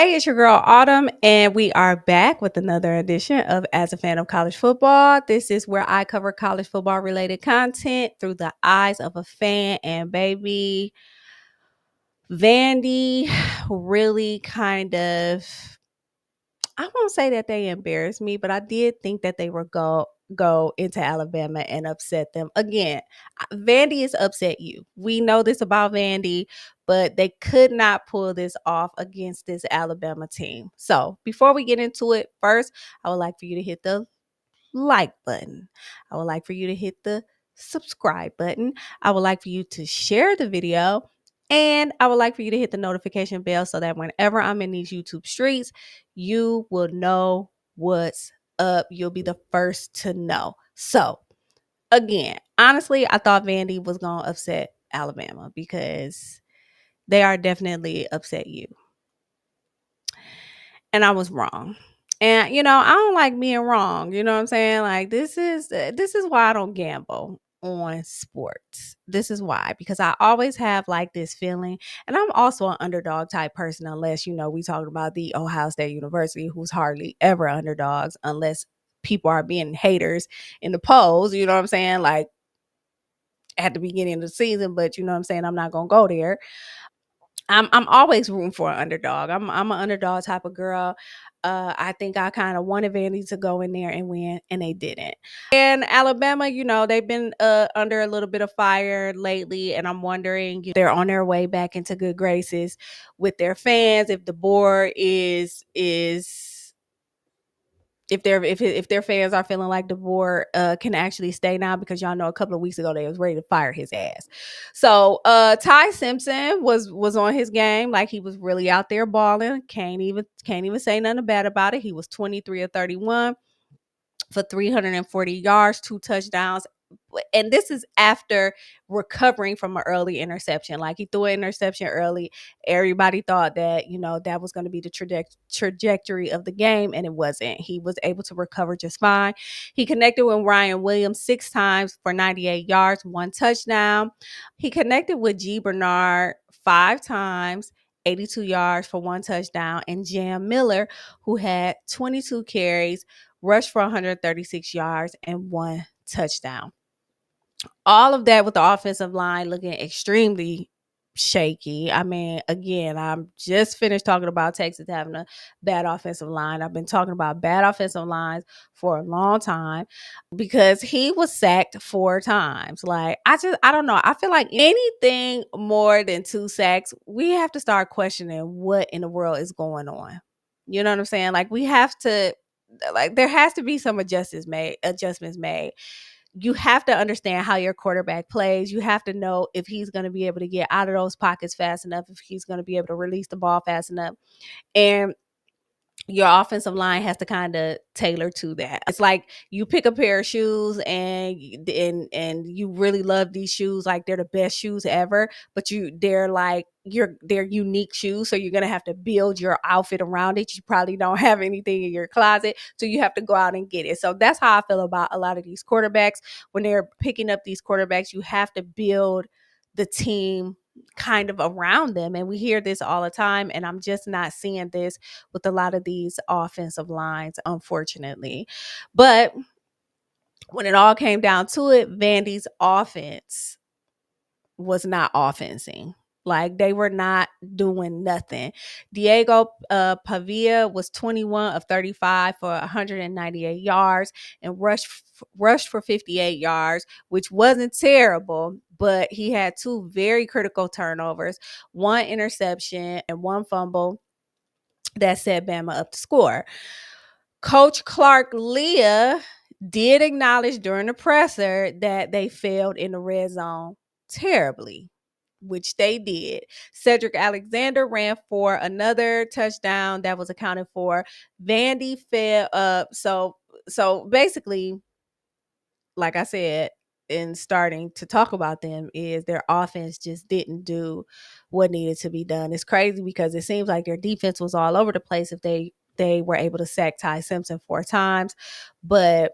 Hey, it's your girl Autumn, and we are back with another edition of As a Fan of College Football. This is where I cover college football related content through the eyes of a fan. And baby, Vandy really kind of, I won't say that they embarrassed me, but I did think that they were go into Alabama and upset them. Again, Vandy is upset you. We know this about Vandy, but they could not pull this off against this Alabama team. So, before we get into it, first, I would like for you to hit the like button. I would like for you to hit the subscribe button. I would like for you to share the video. And I would like for you to hit the notification bell so that whenever I'm in these YouTube streets, you will know what's up. You'll be the first to know. So, again, honestly, I thought Vandy was going to upset Alabama because they are definitely upset you. And I was wrong. And I don't like being wrong. You know what I'm saying? Like this is why I don't gamble on sports. This is why, because I always have like this feeling, and I'm also an underdog type person unless we talking about the Ohio State University, who's hardly ever underdogs unless people are being haters in the polls, you know what I'm saying? Like at the beginning of the season, but you know what I'm saying, I'm not going to go there. I'm always rooting for an underdog. I'm an underdog type of girl. I think I kind of wanted Vandy to go in there and win, and they didn't. And Alabama, they've been under a little bit of fire lately, and I'm wondering if they're on their way back into good graces with their fans. If DeBoer is if their fans are feeling like DeBoer can actually stay now, because y'all know a couple of weeks ago they was ready to fire his ass. So Ty Simpson was on his game, like he was really out there balling. Can't even say nothing bad about it. He was 23 or 31 for 340 yards, 2 touchdowns. And this is after recovering from an early interception. Like he threw an interception early. Everybody thought that, that was going to be the trajectory of the game, and it wasn't. He was able to recover just fine. He connected with Ryan Williams 6 times for 98 yards, 1 touchdown. He connected with G. Bernard 5 times, 82 yards for 1 touchdown. And Jam Miller, who had 22 carries, rushed for 136 yards and 1 touchdown. All of that with the offensive line looking extremely shaky. I mean, again, I'm just finished talking about Texas having a bad offensive line. I've been talking about bad offensive lines for a long time because he was sacked 4 times. Like, I don't know. I feel like anything more than 2 sacks, we have to start questioning what in the world is going on. You know what I'm saying? Like, we have to, like, there has to be some adjustments made. You have to understand how your quarterback plays. You have to know if he's going to be able to get out of those pockets fast enough, if he's going to be able to release the ball fast enough. And your offensive line has to kind of tailor to that. It's like you pick a pair of shoes and you really love these shoes, like they're the best shoes ever, but they're unique shoes, so you're gonna have to build your outfit around it. You probably don't have anything in your closet, so you have to go out and get it. So that's how I feel about a lot of these quarterbacks. When they're picking up these quarterbacks, you have to build the team kind of around them, and we hear this all the time, and I'm just not seeing this with a lot of these offensive lines, unfortunately. But when it all came down to it, Vandy's offense was not offensing. Like, they were not doing nothing. Diego Pavia was 21 of 35 for 198 yards and rushed for 58 yards, which wasn't terrible, but he had 2 very critical turnovers, 1 interception, and 1 fumble that set Bama up to score. Coach Clark Leah did acknowledge during the presser that they failed in the red zone terribly, which they did. Cedric Alexander ran for another touchdown that was accounted for. Vandy fell up. So basically, like I said, in starting to talk about them, is their offense just didn't do what needed to be done. It's crazy because it seems like their defense was all over the place if they were able to sack Ty Simpson 4 times, but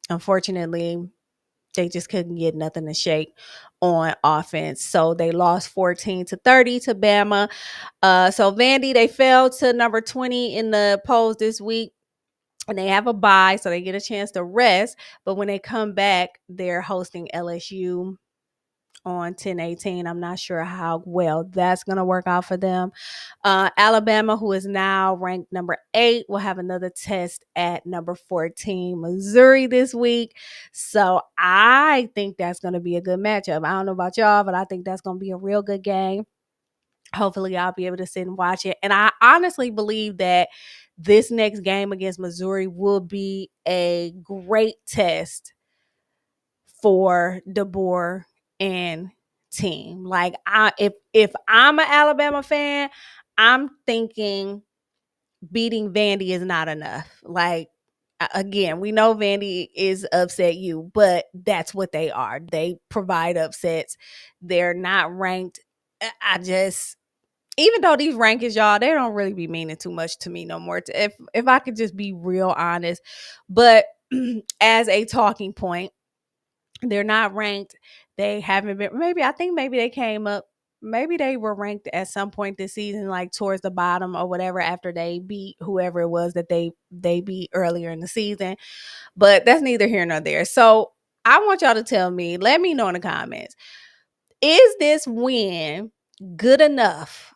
unfortunately They just couldn't get nothing to shake on offense. So they lost 14-30 to Bama. So Vandy, they fell to number 20 in the polls this week. And they have a bye, so they get a chance to rest. But when they come back, they're hosting LSU on 10/18. I'm not sure how well that's going to work out for them. Alabama, who is now ranked number 8, will have another test at number 14, Missouri, this week. So I think that's going to be a good matchup. I don't know about y'all, but I think that's going to be a real good game. Hopefully, I'll be able to sit and watch it. And I honestly believe that this next game against Missouri will be a great test for DeBoer and team. Like, if I'm an Alabama fan, I'm thinking beating Vandy is not enough. Like, again, we know Vandy is upset you, but that's what they are. They provide upsets. They're not ranked. I just, even though these rankings, y'all, they don't really be meaning too much to me no more. If I could just be real honest, but as a talking point, they're not ranked. They haven't been. Maybe I think maybe they came up. Maybe they were ranked at some point this season, like towards the bottom or whatever, after they beat whoever it was that they beat earlier in the season. But that's neither here nor there. So I want y'all to tell me. Let me know in the comments. Is this win good enough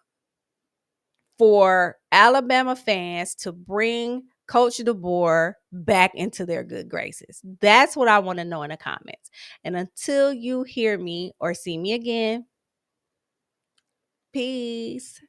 for Alabama fans to bring Coach DeBoer back into their good graces? That's what I want to know in the comments. And until you hear me or see me again, peace.